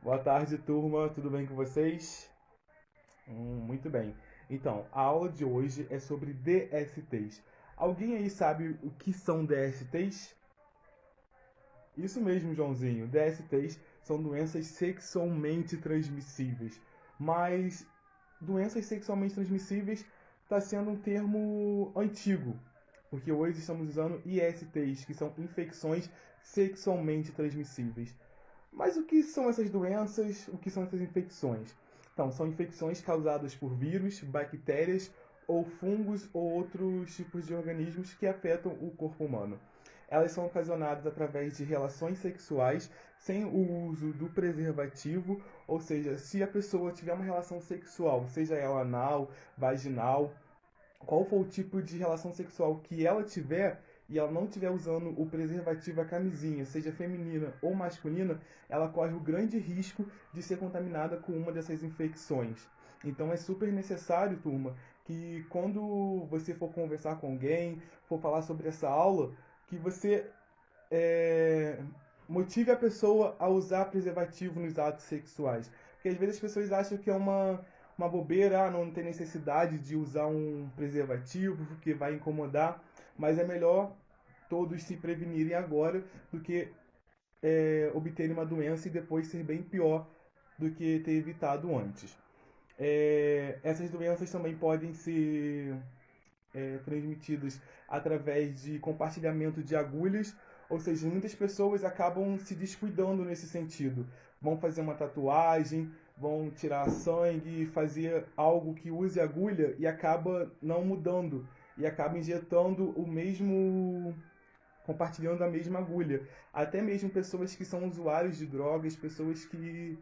Boa tarde, turma. Tudo bem com vocês? Muito bem. Então, a aula de hoje é sobre DSTs. Alguém aí sabe o que são DSTs? Isso mesmo, Joãozinho. DSTs são doenças sexualmente transmissíveis. Mas doenças sexualmente transmissíveis está sendo um termo antigo, porque hoje estamos usando ISTs, que são infecções sexualmente transmissíveis. Mas o que são essas doenças? O que são essas infecções? Então, são infecções causadas por vírus, bactérias ou fungos ou outros tipos de organismos que afetam o corpo humano. Elas são ocasionadas através de relações sexuais sem o uso do preservativo, ou seja, se a pessoa tiver uma relação sexual, seja ela anal, vaginal, qual for o tipo de relação sexual que ela tiver e ela não estiver usando o preservativo, a camisinha, seja feminina ou masculina, ela corre o grande risco de ser contaminada com uma dessas infecções. Então é super necessário, turma, que quando você for conversar com alguém, for falar sobre essa aula, que você é, motive a pessoa a usar preservativo nos atos sexuais. Porque às vezes as pessoas acham que é uma bobeira, não tem necessidade de usar um preservativo porque vai incomodar, mas é melhor todos se prevenirem agora do que obterem uma doença e depois ser bem pior do que ter evitado antes. Essas doenças também podem ser transmitidas através de compartilhamento de agulhas, ou seja, muitas pessoas acabam se descuidando nesse sentido. Vão fazer uma tatuagem, vão tirar sangue, fazer algo que use agulha e acaba não mudando e acaba injetando o mesmo, compartilhando a mesma agulha. Até mesmo pessoas que são usuários de drogas, pessoas que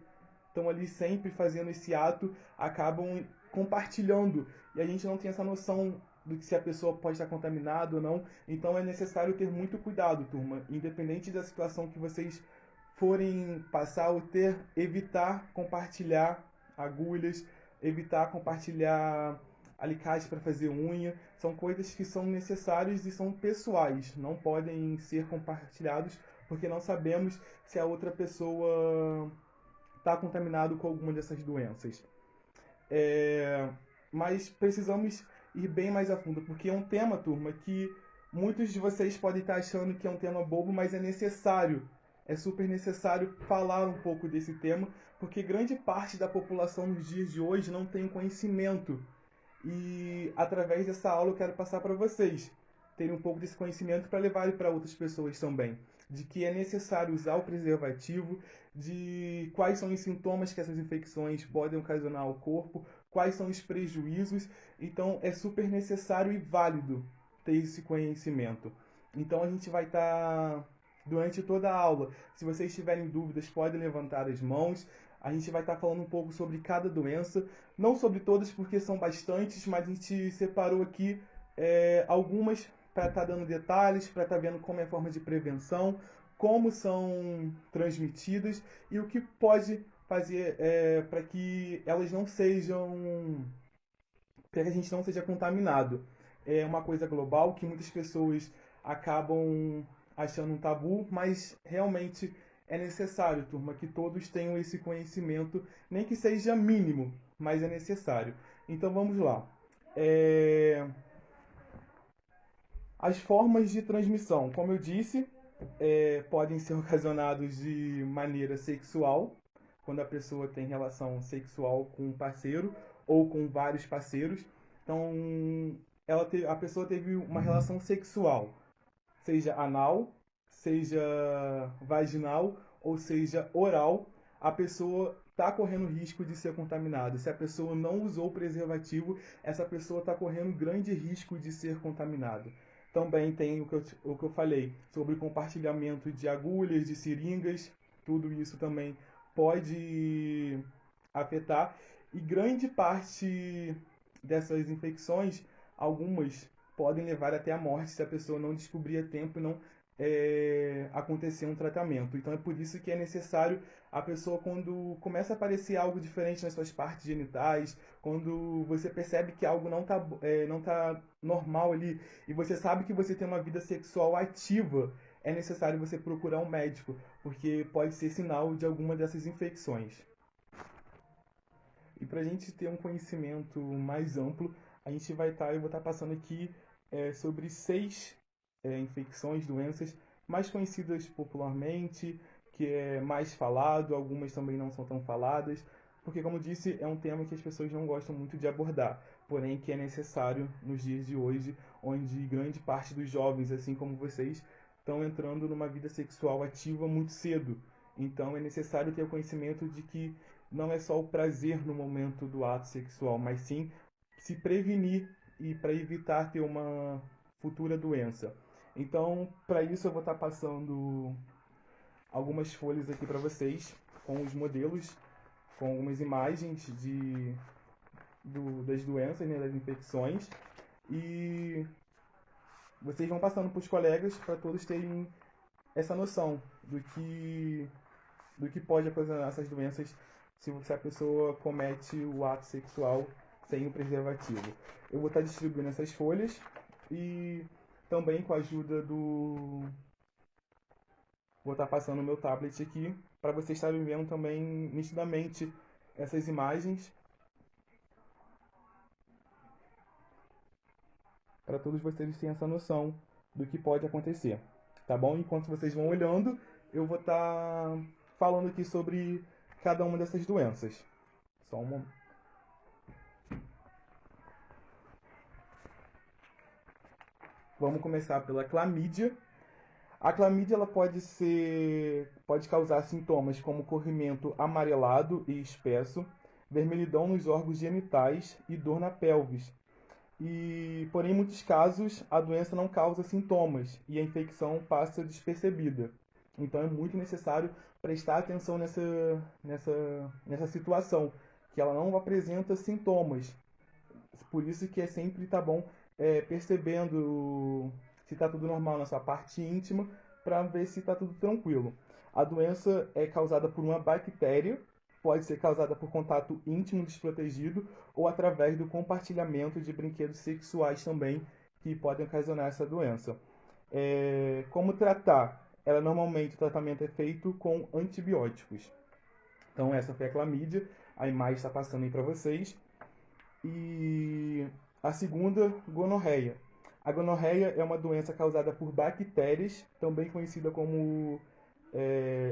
estão ali sempre fazendo esse ato, acabam compartilhando. E a gente não tem essa noção do que se a pessoa pode estar contaminada ou não. Então é necessário ter muito cuidado, turma. Independente da situação que vocês forem passar ou ter, evitar compartilhar agulhas, evitar compartilhar alicate para fazer unha. São coisas que são necessárias e são pessoais. Não podem ser compartilhados porque não sabemos se a outra pessoa está contaminado com alguma dessas doenças. Mas precisamos ir bem mais a fundo, porque é um tema, turma, que muitos de vocês podem estar achando que é um tema bobo, mas é necessário, é super necessário falar um pouco desse tema, porque grande parte da população nos dias de hoje não tem conhecimento. E através dessa aula eu quero passar para vocês terem um pouco desse conhecimento para levarem para outras pessoas também, de que é necessário usar o preservativo, de quais são os sintomas que essas infecções podem ocasionar ao corpo, quais são os prejuízos. Então é super necessário e válido ter esse conhecimento. Então a gente vai estar durante toda a aula. Se vocês tiverem dúvidas, podem levantar as mãos. A gente vai estar falando um pouco sobre cada doença, não sobre todas porque são bastantes, mas a gente separou aqui algumas para estar dando detalhes, para estar vendo como é a forma de prevenção, como são transmitidas e o que pode fazer para que elas não sejam, para que a gente não seja contaminado. É uma coisa global que muitas pessoas acabam achando um tabu, mas realmente é necessário, turma, que todos tenham esse conhecimento, nem que seja mínimo, mas é necessário. Então vamos lá. É, As formas de transmissão, como eu disse, podem ser ocasionados de maneira sexual, quando a pessoa tem relação sexual com um parceiro ou com vários parceiros. Então, a pessoa teve uma relação sexual, seja anal, seja vaginal ou seja oral, a pessoa está correndo risco de ser contaminada. Se a pessoa não usou o preservativo, essa pessoa está correndo grande risco de ser contaminada. Também tem o que eu falei sobre compartilhamento de agulhas, de seringas, tudo isso também pode afetar. E grande parte dessas infecções, algumas podem levar até a morte se a pessoa não descobrir a tempo e não acontecer um tratamento. Então é por isso que é necessário a pessoa, quando começa a aparecer algo diferente nas suas partes genitais, quando você percebe que algo não tá normal ali, e você sabe que você tem uma vida sexual ativa, é necessário você procurar um médico, porque pode ser sinal de alguma dessas infecções. E para a gente ter um conhecimento mais amplo, eu vou estar passando aqui sobre 6 infecções, doenças mais conhecidas popularmente, que é mais falado, algumas também não são tão faladas, porque, como disse, é um tema que as pessoas não gostam muito de abordar, porém que é necessário nos dias de hoje, onde grande parte dos jovens, assim como vocês, estão entrando numa vida sexual ativa muito cedo. Então é necessário ter o conhecimento de que não é só o prazer no momento do ato sexual, mas sim se prevenir e para evitar ter uma futura doença. Então, para isso eu vou estar passando algumas folhas aqui para vocês com os modelos, com algumas imagens das doenças, né, das infecções, e vocês vão passando para os colegas para todos terem essa noção do que pode ocasionar essas doenças se a pessoa comete o ato sexual sem o preservativo. Eu vou estar distribuindo essas folhas e também com a ajuda do... Vou estar passando o meu tablet aqui para vocês estarem vendo também nitidamente essas imagens, para todos vocês terem essa noção do que pode acontecer, tá bom? Enquanto vocês vão olhando, eu vou estar falando aqui sobre cada uma dessas doenças. Só um momento. Vamos começar pela clamídia. A clamídia ela pode causar sintomas como corrimento amarelado e espesso, vermelhidão nos órgãos genitais e dor na pelvis. Porém, em muitos casos, a doença não causa sintomas e a infecção passa despercebida. Então, é muito necessário prestar atenção nessa situação, que ela não apresenta sintomas. Por isso que é sempre tá bom percebendo se está tudo normal na sua parte íntima, para ver se está tudo tranquilo. A doença é causada por uma bactéria, pode ser causada por contato íntimo desprotegido ou através do compartilhamento de brinquedos sexuais também, que podem ocasionar essa doença. Como tratar? Normalmente o tratamento é feito com antibióticos. Então essa foi a clamídia, a imagem está passando aí para vocês. E a segunda, gonorreia. A gonorreia é uma doença causada por bactérias, também conhecida como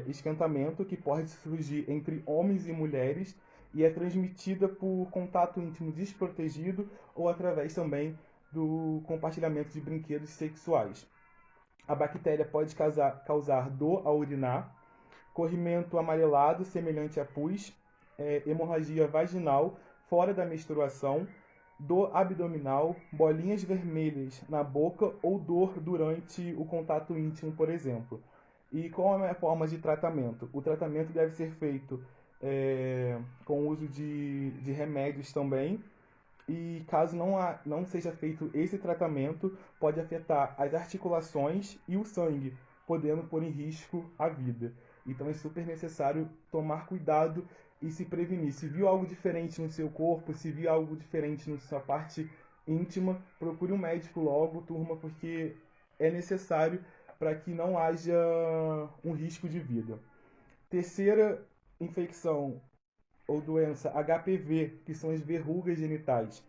esquentamento, que pode surgir entre homens e mulheres e é transmitida por contato íntimo desprotegido ou através também do compartilhamento de brinquedos sexuais. A bactéria pode causar dor ao urinar, corrimento amarelado semelhante a pus, hemorragia vaginal fora da menstruação, dor abdominal, bolinhas vermelhas na boca ou dor durante o contato íntimo, por exemplo. E qual é a forma de tratamento? O tratamento deve ser feito com o uso de remédios também. E caso não seja feito esse tratamento, pode afetar as articulações e o sangue, podendo pôr em risco a vida. Então é super necessário tomar cuidado e se prevenir. Se viu algo diferente no seu corpo, se viu algo diferente na sua parte íntima, procure um médico logo, turma, porque é necessário para que não haja um risco de vida. Terceira infecção ou doença, HPV, que são as verrugas genitais.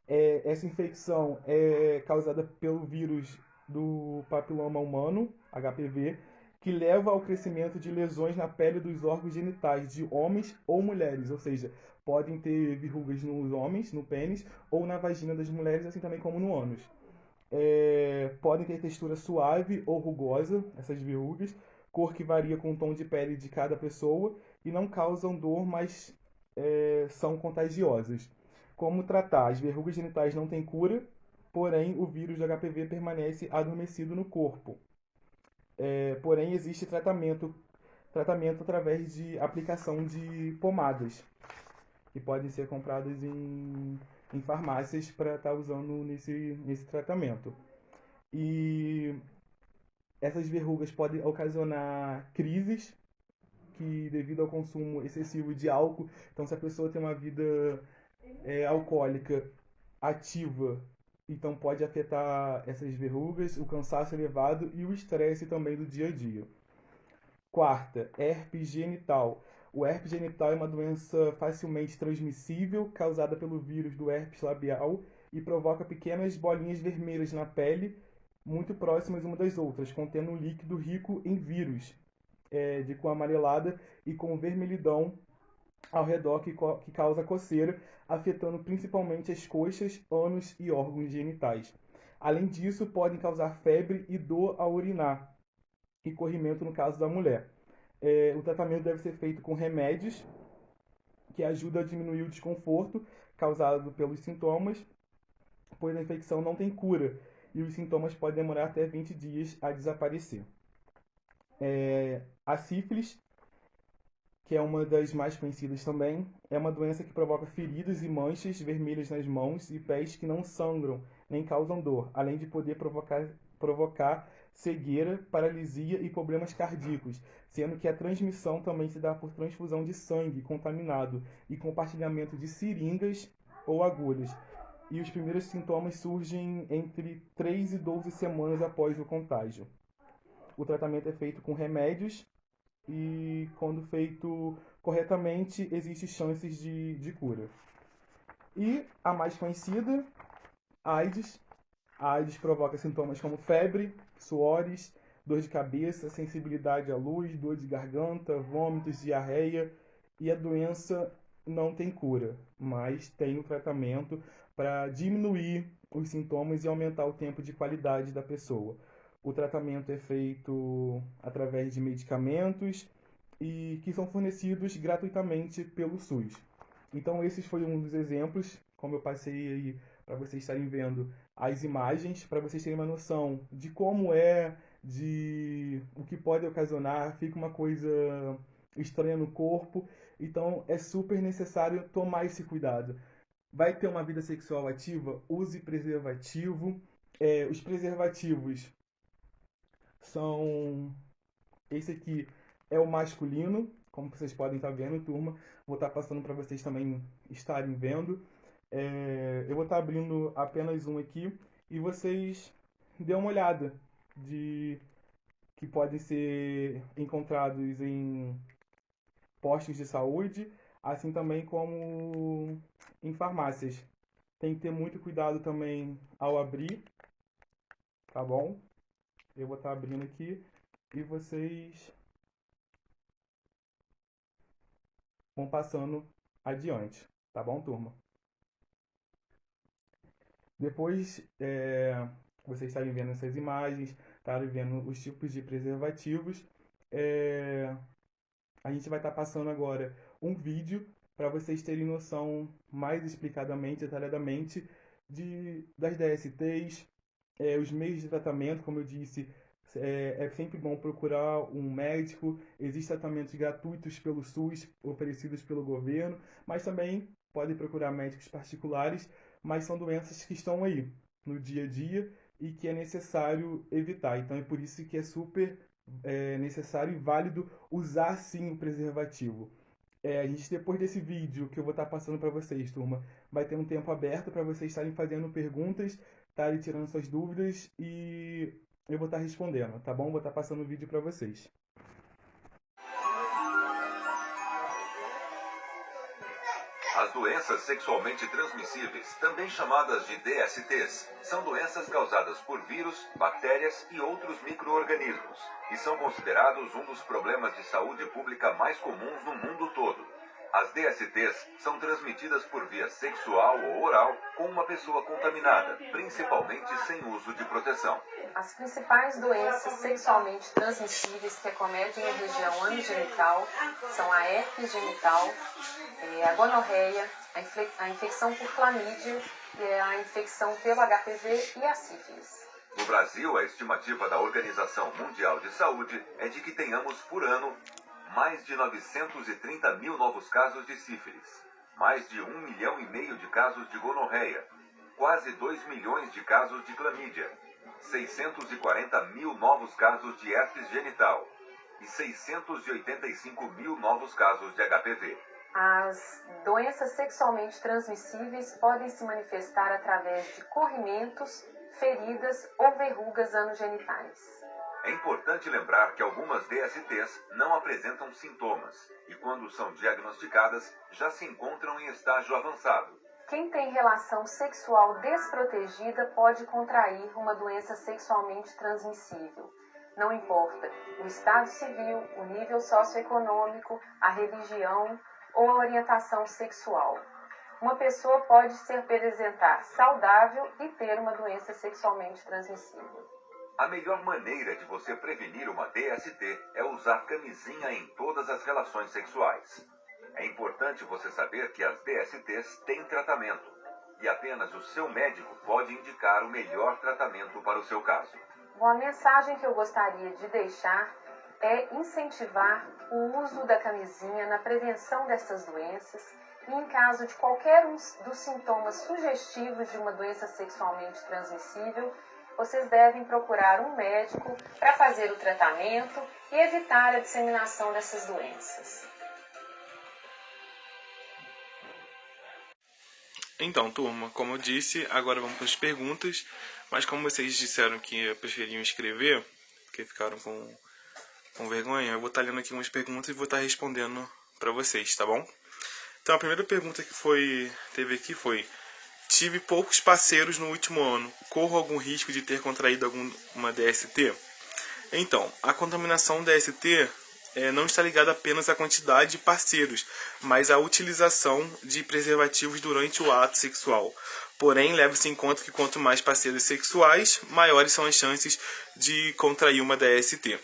Essa infecção é causada pelo vírus do papiloma humano, HPV, que leva ao crescimento de lesões na pele dos órgãos genitais de homens ou mulheres, ou seja, podem ter verrugas nos homens, no pênis, ou na vagina das mulheres, assim também como no ânus. Podem ter textura suave ou rugosa, essas verrugas, cor que varia com o tom de pele de cada pessoa e não causam dor, mas são contagiosas. Como tratar? As verrugas genitais não têm cura, porém o vírus do HPV permanece adormecido no corpo. Porém existe tratamento através de aplicação de pomadas, que podem ser compradas em farmácias para estar usando nesse tratamento. E essas verrugas podem ocasionar crises, que devido ao consumo excessivo de álcool, então se a pessoa tem uma vida alcoólica ativa então pode afetar essas verrugas, o cansaço elevado e o estresse também do dia a dia. Quarta, herpes genital. O herpes genital é uma doença facilmente transmissível, causada pelo vírus do herpes labial e provoca pequenas bolinhas vermelhas na pele, muito próximas umas das outras, contendo um líquido rico em vírus, de cor amarelada e com vermelhidão ao redor que causa coceira, afetando principalmente as coxas, ânus e órgãos genitais. Além disso, podem causar febre e dor ao urinar, e corrimento no caso da mulher. O tratamento deve ser feito com remédios que ajudam a diminuir o desconforto causado pelos sintomas, pois a infecção não tem cura e os sintomas podem demorar até 20 dias a desaparecer. A sífilis, que é uma das mais conhecidas também, é uma doença que provoca feridas e manchas vermelhas nas mãos e pés que não sangram nem causam dor, além de poder provocar cegueira, paralisia e problemas cardíacos, sendo que a transmissão também se dá por transfusão de sangue contaminado e compartilhamento de seringas ou agulhas. E os primeiros sintomas surgem entre 3 e 12 semanas após o contágio. O tratamento é feito com remédios e, quando feito corretamente, existem chances de cura. E a mais conhecida, AIDS. A AIDS provoca sintomas como febre, suores, dor de cabeça, sensibilidade à luz, dor de garganta, vômitos, diarreia, e a doença não tem cura, mas tem um tratamento para diminuir os sintomas e aumentar o tempo de qualidade da pessoa. O tratamento é feito através de medicamentos e que são fornecidos gratuitamente pelo SUS. Então, esses foi um dos exemplos, como eu passei aí para vocês estarem vendo as imagens, para vocês terem uma noção de como de o que pode ocasionar, fica uma coisa estranha no corpo. Então, é super necessário tomar esse cuidado. Vai ter uma vida sexual ativa? Use preservativo. Os preservativos são... Esse aqui é o masculino, como vocês podem estar vendo, turma. Vou estar passando para vocês também estarem vendo. Eu vou estar abrindo apenas um aqui e vocês dêem uma olhada de que podem ser encontrados em postos de saúde, assim também como em farmácias. Tem que ter muito cuidado também ao abrir, tá bom? Eu vou estar abrindo aqui e vocês vão passando adiante, tá bom, turma? Depois, vocês estarem vendo essas imagens, estarem vendo os tipos de preservativos, a gente vai estar passando agora um vídeo para vocês terem noção mais explicadamente, detalhadamente, das DSTs, os meios de tratamento, como eu disse. É sempre bom procurar um médico. Existem tratamentos gratuitos pelo SUS, oferecidos pelo governo, mas também podem procurar médicos particulares, mas são doenças que estão aí no dia a dia e que é necessário evitar. Então é por isso que é super necessário e válido usar sim o preservativo. A gente, depois desse vídeo que eu vou estar passando para vocês, turma, vai ter um tempo aberto para vocês estarem fazendo perguntas, estarem tirando suas dúvidas e eu vou estar respondendo, tá bom? Vou estar passando o vídeo para vocês. As doenças sexualmente transmissíveis, também chamadas de DSTs, são doenças causadas por vírus, bactérias e outros micro-organismos, e são considerados um dos problemas de saúde pública mais comuns no mundo todo. As DSTs são transmitidas por via sexual ou oral com uma pessoa contaminada, principalmente sem uso de proteção. As principais doenças sexualmente transmissíveis que acometem a região anogenital são a herpes genital, a gonorreia, a infecção por clamídia, a infecção pelo HPV e a sífilis. No Brasil, a estimativa da Organização Mundial de Saúde é de que tenhamos por ano mais de 930 mil novos casos de sífilis, mais de 1,5 milhão de casos de gonorreia, quase 2 milhões de casos de clamídia, 640 mil novos casos de herpes genital e 685 mil novos casos de HPV. As doenças sexualmente transmissíveis podem se manifestar através de corrimentos, feridas ou verrugas anogenitais. É importante lembrar que algumas DSTs não apresentam sintomas e, quando são diagnosticadas, já se encontram em estágio avançado. Quem tem relação sexual desprotegida pode contrair uma doença sexualmente transmissível. Não importa o estado civil, o nível socioeconômico, a religião ou a orientação sexual. Uma pessoa pode se apresentar saudável e ter uma doença sexualmente transmissível. A melhor maneira de você prevenir uma DST é usar camisinha em todas as relações sexuais. É importante você saber que as DSTs têm tratamento e apenas o seu médico pode indicar o melhor tratamento para o seu caso. Bom, a mensagem que eu gostaria de deixar é incentivar o uso da camisinha na prevenção dessas doenças e, em caso de qualquer um dos sintomas sugestivos de uma doença sexualmente transmissível, vocês devem procurar um médico para fazer o tratamento e evitar a disseminação dessas doenças. Então, turma, como eu disse, agora vamos para as perguntas, mas como vocês disseram que preferiam escrever, porque ficaram com vergonha, eu vou estar lendo aqui umas perguntas e vou estar respondendo para vocês, tá bom? Então, a primeira pergunta que teve aqui foi: tive poucos parceiros no último ano, corro algum risco de ter contraído alguma DST? Então, a contaminação DST não está ligada apenas à quantidade de parceiros, mas à utilização de preservativos durante o ato sexual. Porém, leva-se em conta que quanto mais parceiros sexuais, maiores são as chances de contrair uma DST.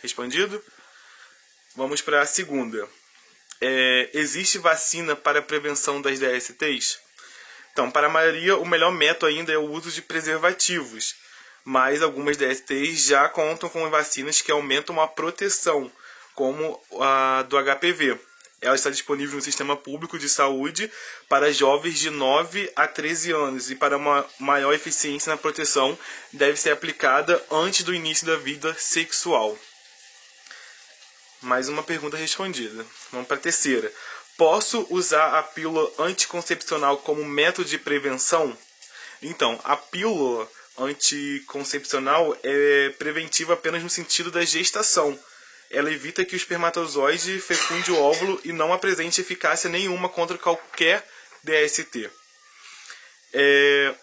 Respondido? Vamos para a segunda. Existe vacina para a prevenção das DSTs? Então, para a maioria, o melhor método ainda é o uso de preservativos, mas algumas DSTs já contam com vacinas que aumentam a proteção, como a do HPV. Ela está disponível no sistema público de saúde para jovens de 9 a 13 anos e, para uma maior eficiência na proteção, deve ser aplicada antes do início da vida sexual. Mais uma pergunta respondida. Vamos para a terceira. Posso usar a pílula anticoncepcional como método de prevenção? Então, a pílula anticoncepcional é preventiva apenas no sentido da gestação. Ela evita que o espermatozoide fecunde o óvulo e não apresente eficácia nenhuma contra qualquer DST.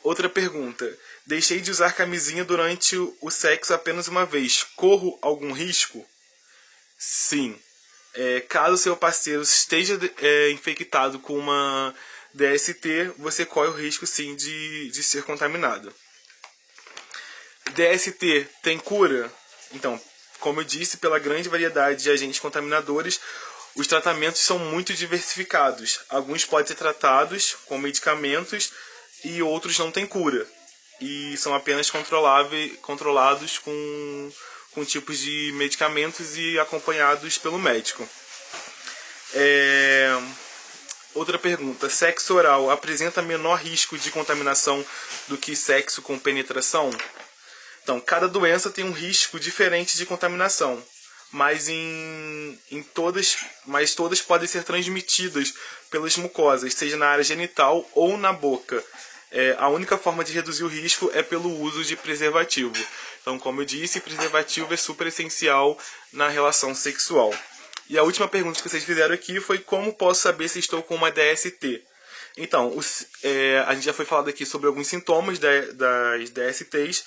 Outra pergunta. Deixei de usar camisinha durante o sexo apenas uma vez. Corro algum risco? Sim. Caso seu parceiro esteja infectado com uma DST, você corre o risco sim de ser contaminado. DST tem cura? Então, como eu disse, pela grande variedade de agentes contaminadores, os tratamentos são muito diversificados. Alguns podem ser tratados com medicamentos e outros não têm cura. E são apenas controlados com tipos de medicamentos e acompanhados pelo médico. Outra pergunta. Sexo oral apresenta menor risco de contaminação do que sexo com penetração? Então, cada doença tem um risco diferente de contaminação, mas todas podem ser transmitidas pelas mucosas, seja na área genital ou na boca. A única forma de reduzir o risco é pelo uso de preservativo. Então, como eu disse, preservativo é super essencial na relação sexual. E a última pergunta que vocês fizeram aqui foi: como posso saber se estou com uma DST? Então, a gente já foi falado aqui sobre alguns sintomas das DSTs,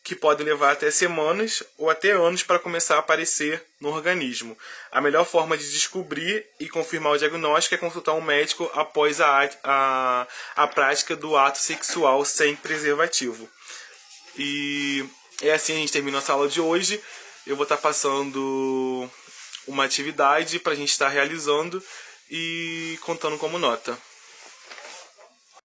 que podem levar até semanas ou até anos para começar a aparecer no organismo. A melhor forma de descobrir e confirmar o diagnóstico é consultar um médico após a prática do ato sexual sem preservativo. E é assim a gente termina a nossa aula de hoje. Eu vou estar passando uma atividade para a gente estar realizando e contando como nota.